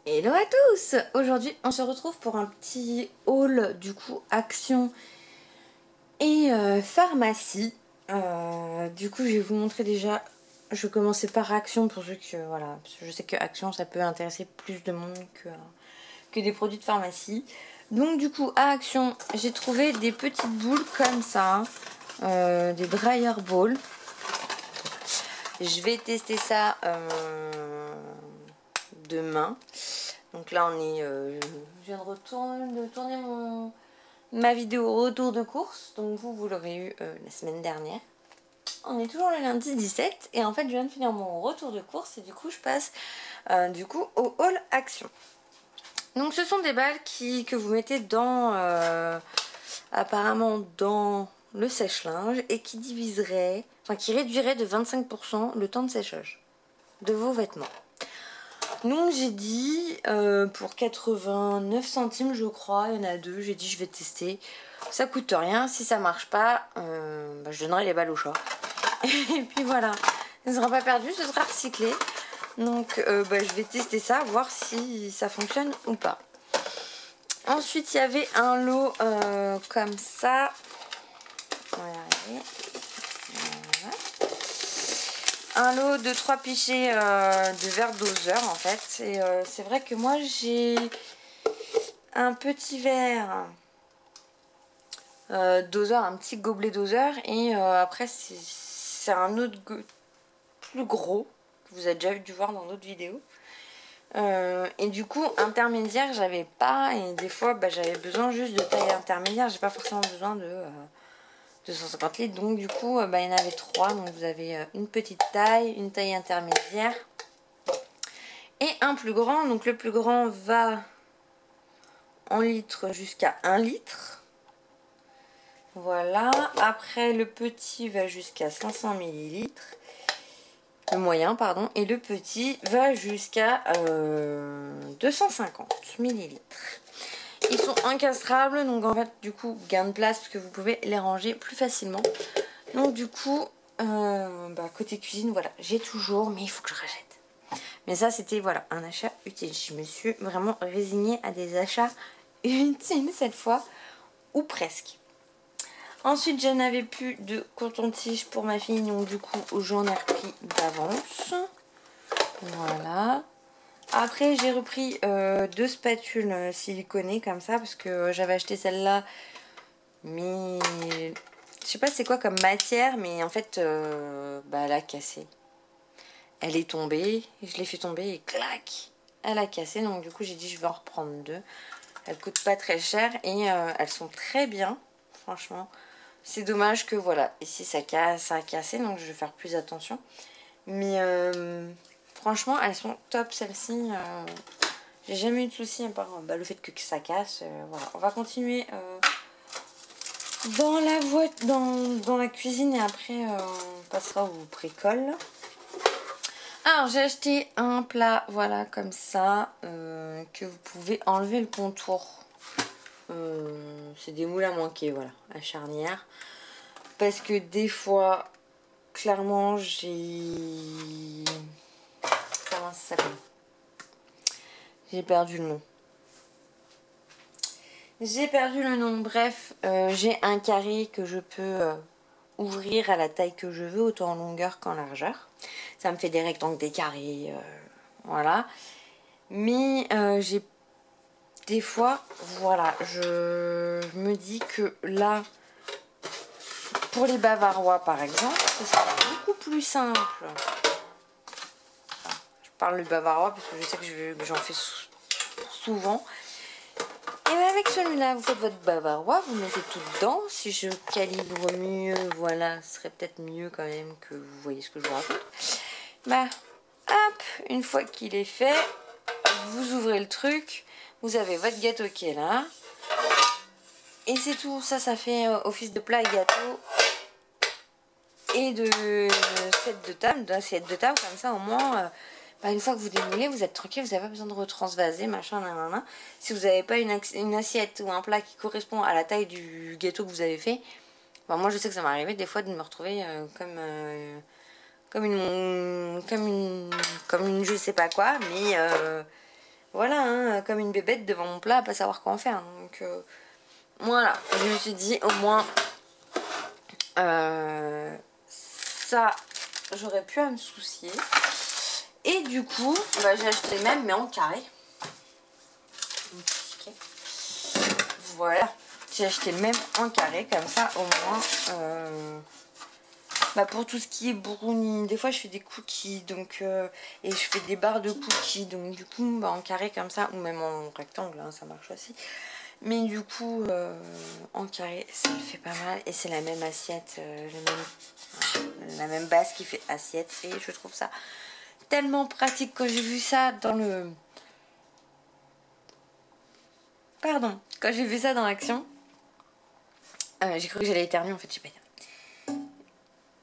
Hello à tous! Aujourd'hui on se retrouve pour un petit haul du coup Action et pharmacie. Du coup je vais vous montrer déjà, je vais commencer par Action pour ceux que voilà, parce que je sais que Action ça peut intéresser plus de monde que des produits de pharmacie. Donc du coup à Action j'ai trouvé des petites boules comme ça, des dryer balls. Je vais tester ça demain. Donc là on est, je viens de tourner ma vidéo retour de course. Donc vous l'aurez eu la semaine dernière. On est toujours le lundi 17 et en fait je viens de finir mon retour de course et du coup je passe du coup au haul Action. Donc ce sont des balles que vous mettez dans apparemment dans le sèche-linge et qui diviserait, enfin qui réduirait de 25% le temps de séchage de vos vêtements. Donc j'ai dit pour 89 centimes je crois, il y en a deux, j'ai dit je vais tester, ça coûte rien, si ça marche pas je donnerai les balles au chat. Et puis voilà, ça ne sera pas perdu, ce sera recyclé. Donc je vais tester ça, voir si ça fonctionne ou pas. Ensuite il y avait un lot comme ça. Voilà. Un lot de 3 pichets de verre doseur en fait. Et c'est vrai que moi j'ai un petit verre doseur, un petit gobelet doseur. Et après c'est un autre plus gros que vous avez déjà dû voir dans d'autres vidéos. Et du coup intermédiaire j'avais pas. Et des fois j'avais besoin juste de taille intermédiaire. J'ai pas forcément besoin de 250 litres. Donc du coup il y en avait 3. Donc vous avez une petite taille, une taille intermédiaire et un plus grand. Donc le plus grand va en litres jusqu'à 1 litre. Voilà. Après le petit va jusqu'à 500 millilitres. Le moyen pardon. Et le petit va jusqu'à 250 millilitres. Ils sont encastrables. Donc en fait du coup gain de place parce que vous pouvez les ranger plus facilement. Donc du coup côté cuisine voilà j'ai toujours, mais il faut que je rachète. Mais ça c'était voilà un achat utile. Je me suis vraiment résignée à des achats utiles cette fois, ou presque. Ensuite je n'avais plus de coton-tige pour ma fille, donc du coup j'en ai repris d'avance. Voilà. Après j'ai repris 2 spatules siliconées comme ça parce que j'avais acheté celle-là, mais je sais pas c'est quoi comme matière, mais en fait elle a cassé. Elle est tombée, je l'ai fait tomber et clac, elle a cassé. Donc du coup j'ai dit je vais en reprendre 2. Elles coûtent pas très cher et elles sont très bien, franchement. C'est dommage que voilà, ici ça a cassé, donc je vais faire plus attention. Mais franchement elles sont top celles-ci. J'ai jamais eu de soucis à part le fait que ça casse. Voilà. On va continuer dans la cuisine et après on passera au bricole. Alors j'ai acheté un plat, voilà, comme ça, que vous pouvez enlever le contour. C'est des moules à manquer, voilà, à charnière. Parce que des fois, clairement, j'ai... Comment ça s'appelle? J'ai perdu le nom. J'ai perdu le nom, bref, j'ai un carré que je peux ouvrir à la taille que je veux, autant en longueur qu'en largeur. Ça me fait des rectangles, des carrés, voilà. Mais j'ai des fois, voilà, je me dis que là, pour les bavarois par exemple, ce sera beaucoup plus simple. Je parle du bavarois parce que je sais que j'en fais souvent. Et bien avec celui-là, vous faites votre bavarois, vous mettez tout dedans. Si je calibre mieux, voilà, ce serait peut-être mieux quand même que vous voyez ce que je vous raconte. Hop, une fois qu'il est fait, vous ouvrez le truc, vous avez votre gâteau qui est là. Et c'est tout, ça fait office de plat et gâteau et de set de table, d'assiette de table, comme ça au moins, une fois que vous démoulez, vous êtes tranquille, vous n'avez pas besoin de retransvaser, machin, nanana. Si vous n'avez pas une assiette ou un plat qui correspond à la taille du gâteau que vous avez fait, moi je sais que ça m'est arrivé des fois de me retrouver comme une je sais pas quoi, mais voilà, hein, comme une bébête devant mon plat à pas savoir quoi en faire. Donc voilà, je me suis dit au moins ça j'aurais pu à me soucier. Et du coup bah, j'ai acheté le même mais en carré. Voilà, j'ai acheté le même en carré comme ça au moins bah pour tout ce qui est brownie. Des fois je fais des cookies donc et je fais des barres de cookies, donc du coup bah, en carré comme ça, ou même en rectangle hein, ça marche aussi. Mais du coup en carré ça le fait pas mal. Et c'est la même assiette, la même base qui fait assiette. Et je trouve ça tellement pratique. Quand j'ai vu ça dans le... Pardon. Quand j'ai vu ça dans l'action, j'ai cru que j'allais éternuer en fait, je sais pas.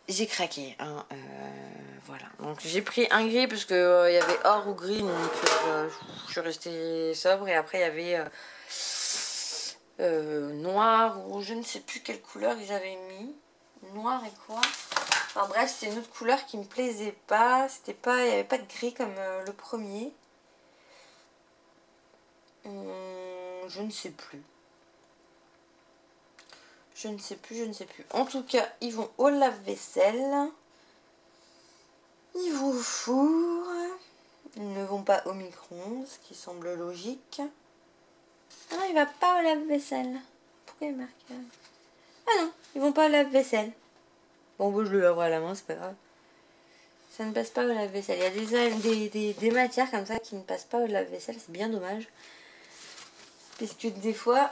J'ai craqué, hein, voilà. Donc j'ai pris un gris parce que il y avait or ou gris, donc je suis restée sobre. Et après il y avait noir ou je ne sais plus quelle couleur ils avaient mis. Noir et quoi. Enfin bref, c'est une autre couleur qui me plaisait pas. C'était pas, il n'y avait pas de gris comme le premier. Je ne sais plus. Je ne sais plus, je ne sais plus. En tout cas, ils vont au lave-vaisselle. Ils vont au four. Ils ne vont pas au micro-ondes, ce qui semble logique. Ah non, il va pas au lave-vaisselle. Pourquoi il marque... Ah non, ils vont pas au lave-vaisselle. Bon, je le laverai à la main, c'est pas grave. Ça ne passe pas au lave-vaisselle. Il y a des matières comme ça qui ne passent pas au lave-vaisselle. C'est bien dommage. Parce que des fois,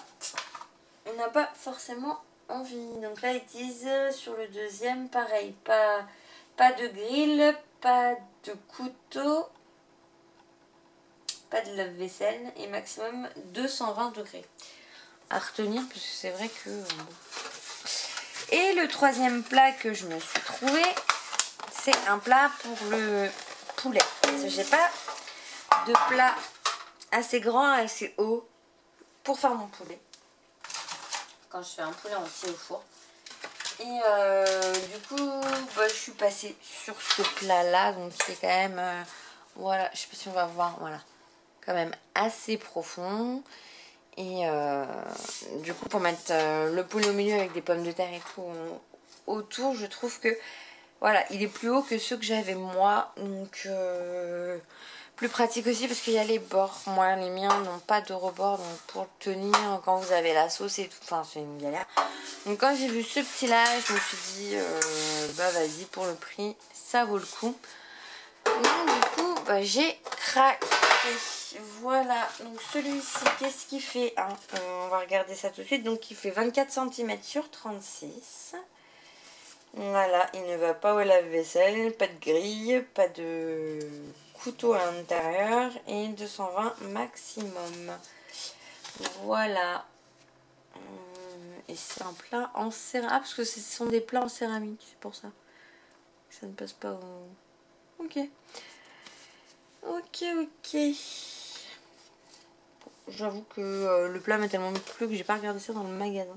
on n'a pas forcément envie. Donc là, ils disent sur le deuxième, pareil. Pas de grill, pas de couteau, pas de lave-vaisselle. Et maximum 220 degrés. À retenir, parce que c'est vrai que... Et le troisième plat que je me suis trouvé, c'est un plat pour le poulet. Parce que j'ai pas de plat assez grand, assez haut pour faire mon poulet. Quand je fais un poulet entier au four. Et du coup, bah, je suis passée sur ce plat-là. Donc c'est quand même... voilà, je sais pas si on va voir. Voilà. Quand même assez profond. Et du coup, pour mettre le poulet au milieu avec des pommes de terre et tout autour, je trouve que voilà, il est plus haut que ceux que j'avais moi. Donc plus pratique aussi parce qu'il y a les bords. Moi, les miens n'ont pas de rebord. Donc pour le tenir, quand vous avez la sauce et tout, enfin c'est une galère. Donc quand j'ai vu ce petit là, je me suis dit bah vas-y, pour le prix, ça vaut le coup. Donc du coup, bah, j'ai craqué. Voilà, donc celui-ci, qu'est-ce qu'il fait hein on va regarder ça tout de suite. Donc il fait 24 cm sur 36. Voilà, il ne va pas au lave-vaisselle, pas de grille, pas de couteau à l'intérieur et 220 maximum. Voilà. Et c'est un plat en céramique. Ah, parce que ce sont des plats en céramique, c'est pour ça. Ça ne passe pas au... Ok. Ok. J'avoue que le plat m'a tellement plu que j'ai pas regardé ça dans le magasin.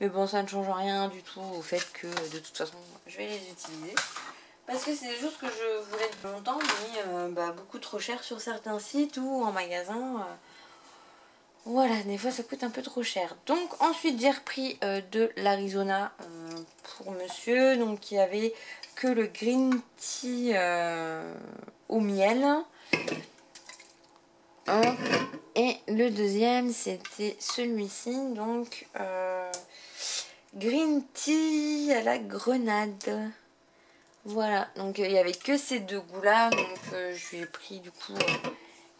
Mais bon, ça ne change rien du tout au fait que de toute façon, je vais les utiliser. Parce que c'est des choses que je voulais depuis longtemps, mais bah, beaucoup trop cher sur certains sites ou en magasin. Voilà, des fois ça coûte un peu trop cher. Donc ensuite j'ai repris de l'Arizona pour monsieur. Donc il y avait que le green tea au miel. Hop. Et le deuxième c'était celui-ci. Donc green tea à la grenade. Voilà, donc il n'y avait que ces deux goûts là. Donc je lui ai pris du coup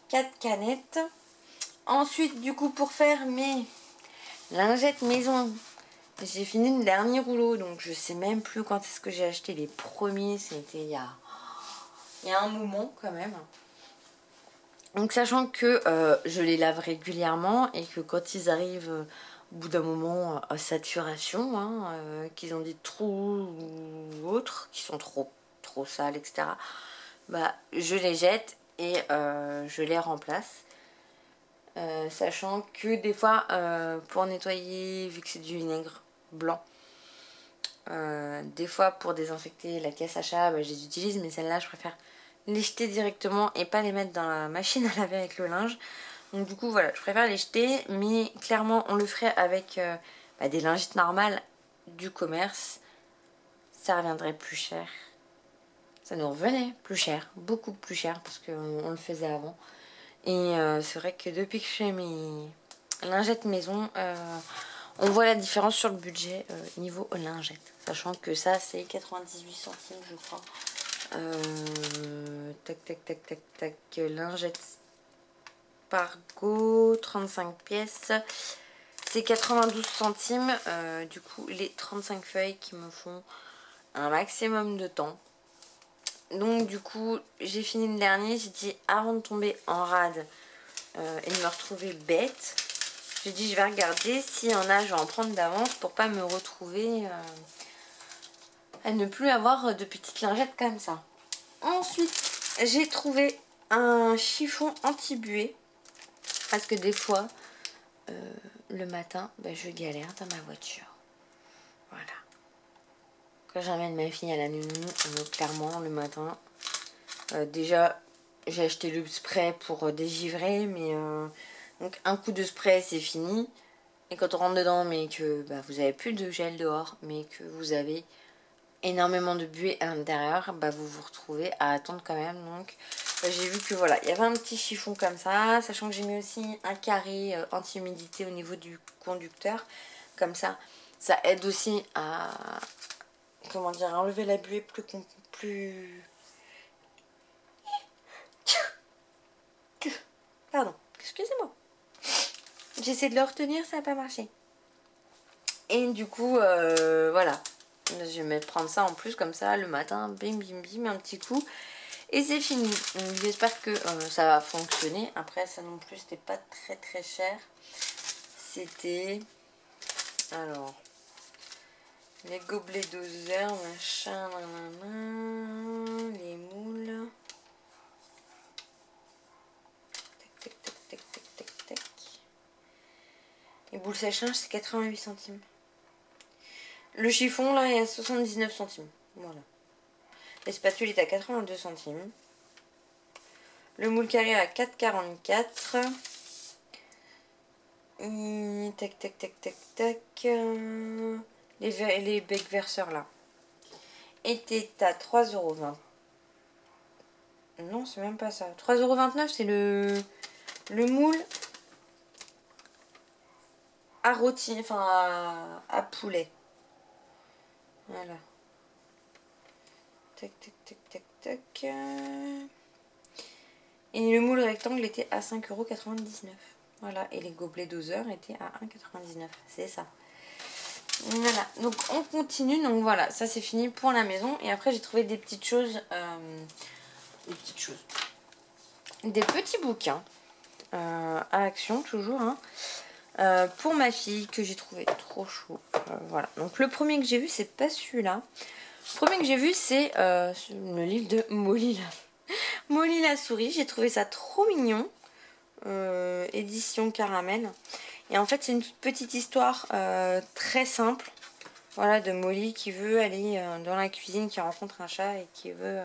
4 canettes. Ensuite du coup pour faire mes lingettes maison, j'ai fini le dernier rouleau. Donc je sais même plus quand est-ce que j'ai acheté les premiers. C'était il y a un moment quand même. Donc sachant que je les lave régulièrement et que quand ils arrivent au bout d'un moment à saturation, hein, qu'ils ont des trous ou autres, qui sont trop sales, etc. Bah, je les jette et je les remplace. Sachant que des fois, pour nettoyer, vu que c'est du vinaigre blanc, des fois pour désinfecter la caisse achat, bah, je les utilise, mais celle-là, je préfère les jeter directement et pas les mettre dans la machine à laver avec le linge. Donc du coup voilà, je préfère les jeter, mais clairement on le ferait avec des lingettes normales du commerce. Ça reviendrait plus cher. Ça nous revenait plus cher, beaucoup plus cher parce qu'on le faisait avant. Et c'est vrai que depuis que je fais mes lingettes maison, on voit la différence sur le budget niveau lingettes. Sachant que ça c'est 98 centimes je crois. Tac tac tac tac tac, lingettes Pargo, 35 pièces. C'est 92 centimes. Du coup les 35 feuilles qui me font un maximum de temps. Donc du coup j'ai fini le dernier. J'ai dit avant de tomber en rade et de me retrouver bête, j'ai dit je vais regarder s'il y en a, je vais en prendre d'avance pour pas me retrouver à ne plus avoir de petites lingettes comme ça. Ensuite j'ai trouvé un chiffon anti-buée parce que des fois le matin je galère dans ma voiture. Voilà. Quand j'emmène ma fille à la nounou, clairement le matin, déjà j'ai acheté le spray pour dégivrer, mais donc un coup de spray c'est fini. Et quand on rentre dedans mais que vous avez plus de gel dehors, mais que vous avez énormément de buée à l'intérieur, vous vous retrouvez à attendre quand même. Donc j'ai vu que voilà, il y avait un petit chiffon comme ça, sachant que j'ai mis aussi un carré anti-humidité au niveau du conducteur. Comme ça, ça aide aussi à, comment dire, à enlever la buée plus... Pardon, excusez-moi. J'essaie de le retenir, ça n'a pas marché. Et du coup, voilà. Je vais prendre ça en plus, comme ça, le matin, bim, bim, bim, un petit coup. Et c'est fini. J'espère que ça va fonctionner. Après, ça non plus, c'était pas très très cher. C'était... Alors... Les gobelets doseurs, machin, nanana, les moules. Tac, tac, tac, tac, tac, tac, tac. Les boules sèche-linge, c'est 88 centimes. Le chiffon, là, est à 79 centimes. Voilà. Les spatules est à 82 centimes. Le moule carré à 4,44. Tac, tac, tac, tac, tac. Les becs verseurs, là, étaient à 3,20 €. Non, c'est même pas ça. 3,29 €, c'est le moule à rôti, enfin à poulet. Voilà. Tac, tac, tac, tac, tac. Et le moule rectangle était à 5,99 €. Voilà. Et les gobelets doseurs étaient à 1,99 €. C'est ça. Voilà. Donc on continue. Donc voilà, ça c'est fini pour la maison. Et après j'ai trouvé des petites choses. Des petits bouquins. À Action toujours. Hein. Pour ma fille que j'ai trouvé trop chaud. Voilà. Donc le premier que j'ai vu, c'est pas celui-là. Le premier que j'ai vu, c'est le livre de Molly la souris. J'ai trouvé ça trop mignon. Édition caramel. Et en fait, c'est une toute petite histoire très simple. Voilà, de Molly qui veut aller dans la cuisine, qui rencontre un chat et qui veut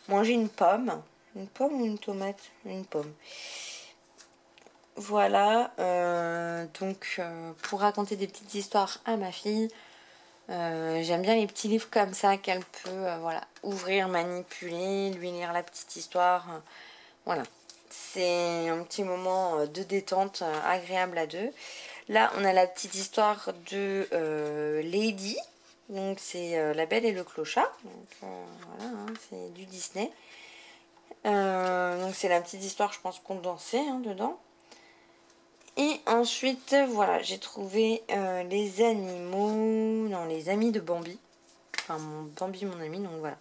manger une pomme. Une pomme ou une tomate? Une pomme. Voilà, donc pour raconter des petites histoires à ma fille, j'aime bien les petits livres comme ça qu'elle peut voilà, ouvrir, manipuler, lui lire la petite histoire. Voilà, c'est un petit moment de détente agréable à deux. Là, on a la petite histoire de Lady, donc c'est La Belle et le Clochard. Donc voilà, hein, c'est du Disney. Donc c'est la petite histoire, je pense, condensée hein, dedans. Et ensuite, voilà, j'ai trouvé les animaux, non, les amis de Bambi. Enfin, Bambi, mon ami, donc voilà.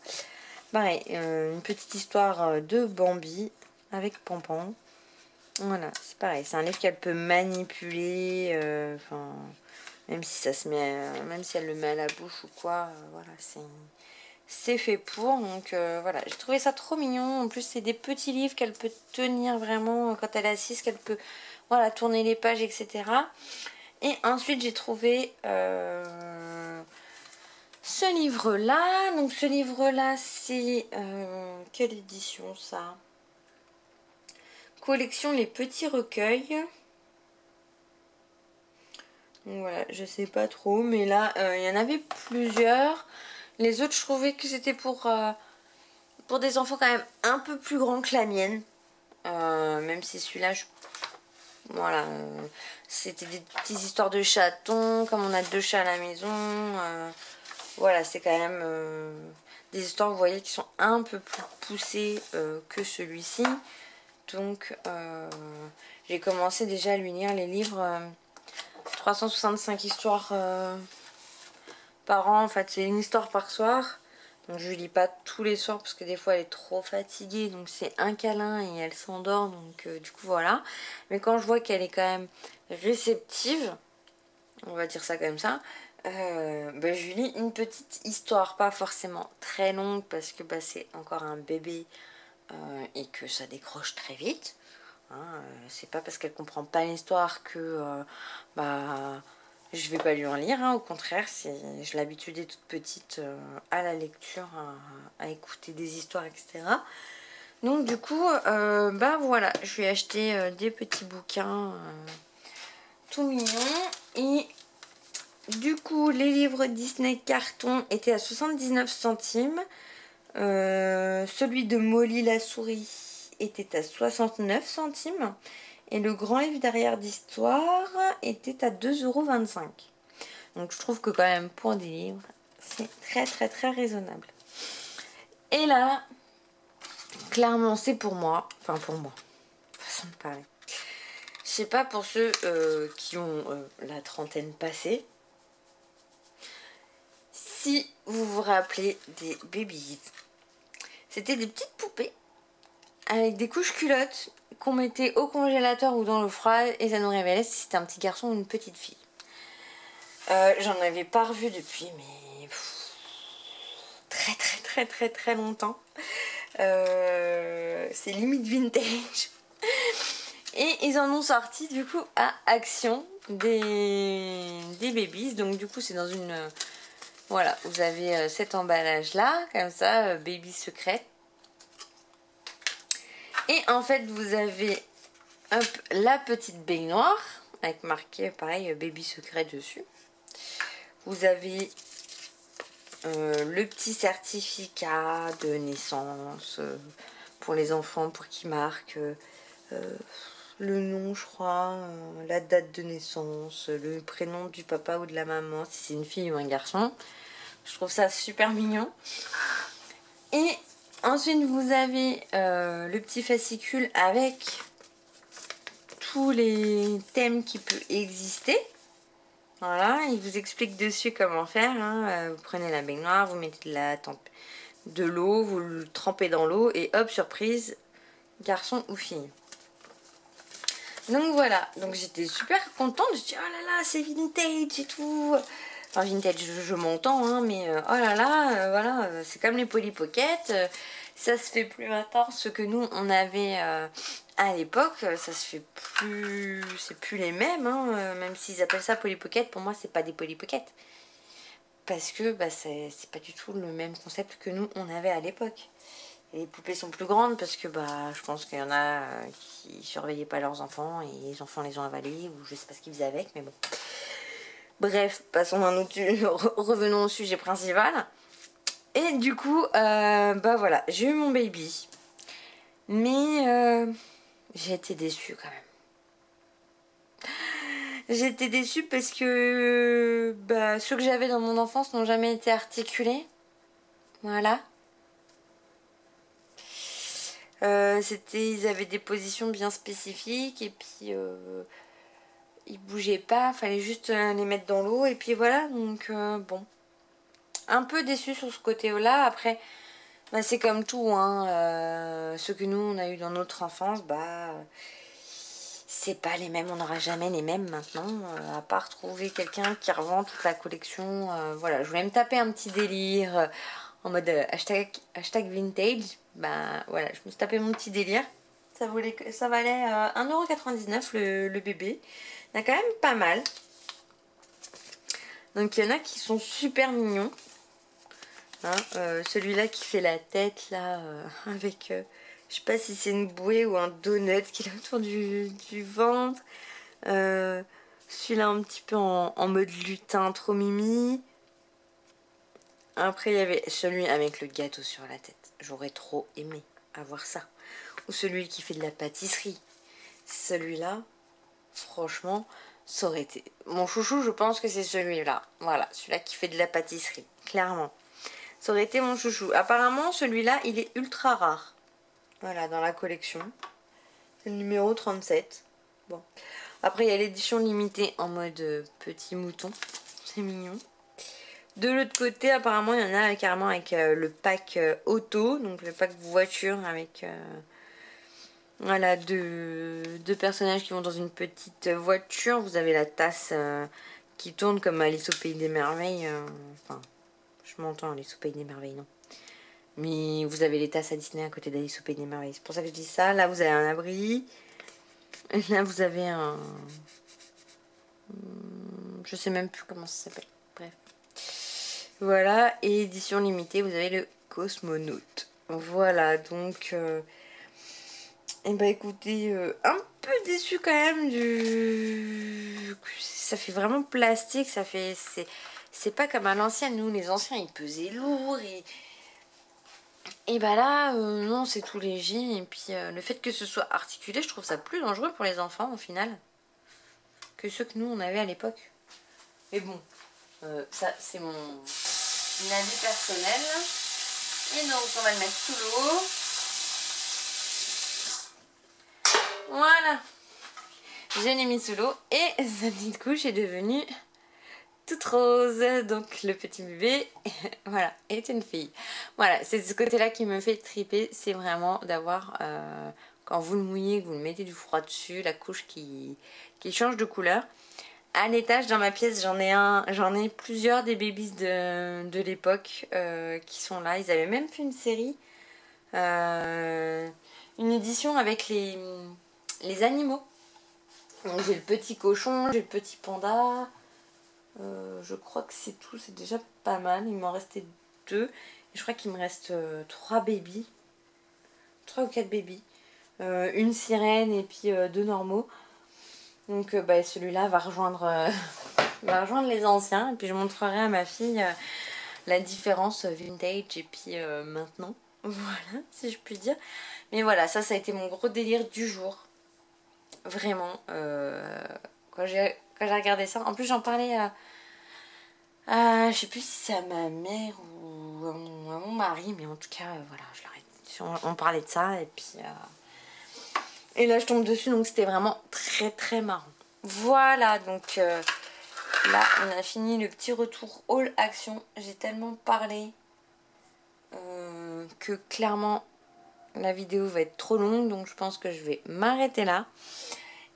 Pareil, une petite histoire de Bambi avec Pampan. Voilà, c'est pareil, c'est un livre qu'elle peut manipuler, enfin, même si ça se met, même si elle le met à la bouche ou quoi, voilà, c'est fait pour. Donc voilà, j'ai trouvé ça trop mignon. En plus, c'est des petits livres qu'elle peut tenir vraiment quand elle est assise, qu'elle peut voilà, tourner les pages, etc. Et ensuite, j'ai trouvé ce livre-là. Donc ce livre-là, c'est... quelle édition ça? Collection Les Petits Recueils. Donc voilà, je sais pas trop, mais là, il y en avait plusieurs. Les autres, je trouvais que c'était pour des enfants quand même un peu plus grands que la mienne. Même si celui-là, voilà, c'était des petites histoires de chatons, comme on a 2 chats à la maison. Voilà, c'est quand même des histoires, vous voyez, qui sont un peu plus poussées que celui-ci. Donc, j'ai commencé déjà à lui lire les livres 365 histoires par an. En fait, c'est une histoire par soir. Donc, je lui lis pas tous les soirs parce que des fois, elle est trop fatiguée. Donc, c'est un câlin et elle s'endort. Donc, du coup, voilà. Mais quand je vois qu'elle est quand même réceptive, on va dire ça comme ça, bah, je lui lis une petite histoire, pas forcément très longue parce que bah, c'est encore un bébé et que ça décroche très vite. Hein, c'est pas parce qu'elle comprend pas l'histoire que bah, je vais pas lui en lire. Hein, au contraire, je l'habitue dès toute petite à la lecture, à écouter des histoires, etc. Donc du coup, bah voilà, je lui ai acheté des petits bouquins tout mignons. Et du coup, les livres Disney carton étaient à 79 centimes. Celui de Molly la souris était à 69 centimes. Et le grand livre derrière d'histoire était à 2,25 €. Donc je trouve que quand même pour des livres, c'est très très très raisonnable. Et là, clairement c'est pour moi. Enfin pour moi, façon de parler. Je sais pas pour ceux qui ont la trentaine passée. Si vous vous rappelez des Babies, c'était des petites poupées avec des couches culottes qu'on mettait au congélateur ou dans l'eau froide et ça nous révélait si c'était un petit garçon ou une petite fille. J'en avais pas revu depuis mais très très très très très longtemps. C'est limite vintage. Et ils en ont sorti du coup à Action des Babies. Donc du coup c'est dans une... voilà, vous avez cet emballage là, comme ça, Baby secret. Et en fait vous avez hop, la petite baignoire avec marqué pareil Baby secret dessus. Vous avez le petit certificat de naissance pour les enfants pour qu'ils marquent le nom, je crois, la date de naissance, le prénom du papa ou de la maman, si c'est une fille ou un garçon. Je trouve ça super mignon. Et ensuite, vous avez le petit fascicule avec tous les thèmes qui peuvent exister. Voilà, il vous explique dessus comment faire. Hein. Vous prenez la baignoire, vous mettez de l'eau, vous le trempez dans l'eau et hop, surprise, garçon ou fille. Donc voilà, donc j'étais super contente, je dis oh là là c'est vintage et tout. Enfin vintage je m'entends hein, mais oh là là, voilà, c'est comme les Polly Pocket, ça se fait plus maintenant ce que nous on avait à l'époque, ça se fait plus, c'est plus les mêmes, hein, même s'ils appellent ça Polly Pocket, pour moi c'est pas des Polly Pocket. Parce que bah, c'est pas du tout le même concept que nous on avait à l'époque. Et les poupées sont plus grandes parce que bah, je pense qu'il y en a qui surveillaient pas leurs enfants et les enfants les ont avalés ou je sais pas ce qu'ils faisaient avec, mais bon. Bref, passons à un autre... revenons au sujet principal. Et du coup, bah voilà, j'ai eu mon baby. Mais j'ai été déçue quand même. J'ai été déçue parce que bah, ceux que j'avais dans mon enfance n'ont jamais été articulés. Voilà. Ils avaient des positions bien spécifiques et puis ils bougeaient pas, fallait juste les mettre dans l'eau et puis voilà, donc bon, un peu déçu sur ce côté-là. Après bah, c'est comme tout hein, ce que nous on a eu dans notre enfance, bah c'est pas les mêmes, on n'aura jamais les mêmes maintenant, à part trouver quelqu'un qui revend toute la collection. Voilà, je voulais me taper un petit délire en mode hashtag vintage. Bah voilà, je me suis tapé mon petit délire. Ça valait 1,99 € le bébé. Il y en a quand même pas mal. Donc il y en a qui sont super mignons. Hein, celui-là qui fait la tête là avec je sais pas si c'est une bouée ou un donut qu'il a autour du ventre. Celui-là un petit peu en mode lutin, trop mimi. Après il y avait celui avec le gâteau sur la tête. J'aurais trop aimé avoir ça. Ou celui qui fait de la pâtisserie. Celui-là, franchement, ça aurait été... Mon chouchou, je pense que c'est celui-là. Voilà, celui-là qui fait de la pâtisserie, clairement. Ça aurait été mon chouchou. Apparemment, celui-là, il est ultra rare. Voilà, dans la collection. C'est le numéro 37. Bon. Après, il y a l'édition limitée en mode petit mouton. C'est mignon. De l'autre côté, apparemment, il y en a carrément avec le pack auto. Donc, le pack voiture avec... voilà, deux personnages qui vont dans une petite voiture. Vous avez la tasse qui tourne comme Alice au Pays des Merveilles. Enfin, je m'entends, Alice au Pays des Merveilles, non. Mais vous avez les tasses à Disney à côté d'Alice au Pays des Merveilles. C'est pour ça que je dis ça. Là, vous avez un abri. Et là, vous avez un... Je sais même plus comment ça s'appelle. Bref. Voilà. Et édition limitée, vous avez le Cosmonaute. Voilà, donc... Et bah écoutez, un peu déçu quand même du... Ça fait vraiment plastique, ça fait... C'est pas comme à l'ancienne, nous les anciens ils pesaient lourd et bah là, non c'est tout léger. Et puis le fait que ce soit articulé, je trouve ça plus dangereux pour les enfants au final que ceux que nous on avait à l'époque. Mais bon, ça c'est mon avis personnel. Et donc on va le mettre sous l'eau. Voilà, je l'ai mis sous l'eau et sa petite couche est devenue toute rose. Donc le petit bébé, voilà, est une fille. Voilà, c'est ce côté-là qui me fait triper, c'est vraiment d'avoir, quand vous le mouillez, que vous le mettez du froid dessus, la couche qui change de couleur. À l'étage, dans ma pièce, j'en ai plusieurs des babies de l'époque qui sont là. Ils avaient même fait une série, une édition avec les animaux. Donc j'ai le petit cochon, j'ai le petit panda. Je crois que c'est tout, c'est déjà pas mal. Il m'en restait 2. Et je crois qu'il me reste 3 bébés. 3 ou 4 bébés. Une sirène et puis 2 normaux. Donc bah, celui-là va rejoindre, va rejoindre les anciens. Et puis je montrerai à ma fille la différence vintage et puis maintenant. Voilà, si je puis dire. Mais voilà, ça a été mon gros délire du jour. Vraiment. Quand j'ai regardé ça. En plus j'en parlais je sais plus si c'est à ma mère ou à mon mari, mais en tout cas, voilà, je leur ai dit, on parlait de ça et puis... et là, je tombe dessus, donc c'était vraiment très très marrant. Voilà, donc là, on a fini le petit retour haul action. J'ai tellement parlé que clairement, la vidéo va être trop longue, donc je pense que je vais m'arrêter là.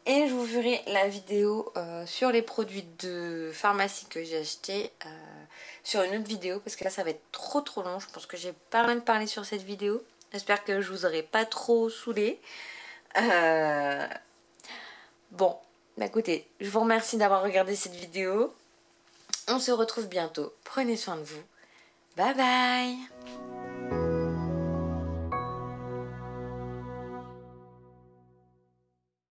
Et je vous ferai la vidéo sur les produits de pharmacie que j'ai acheté sur une autre vidéo. Parce que là ça va être trop long. Je pense que j'ai pas mal parlé sur cette vidéo. J'espère que je vous aurai pas trop saoulé. Bon, bah écoutez, je vous remercie d'avoir regardé cette vidéo. On se retrouve bientôt. Prenez soin de vous. Bye bye.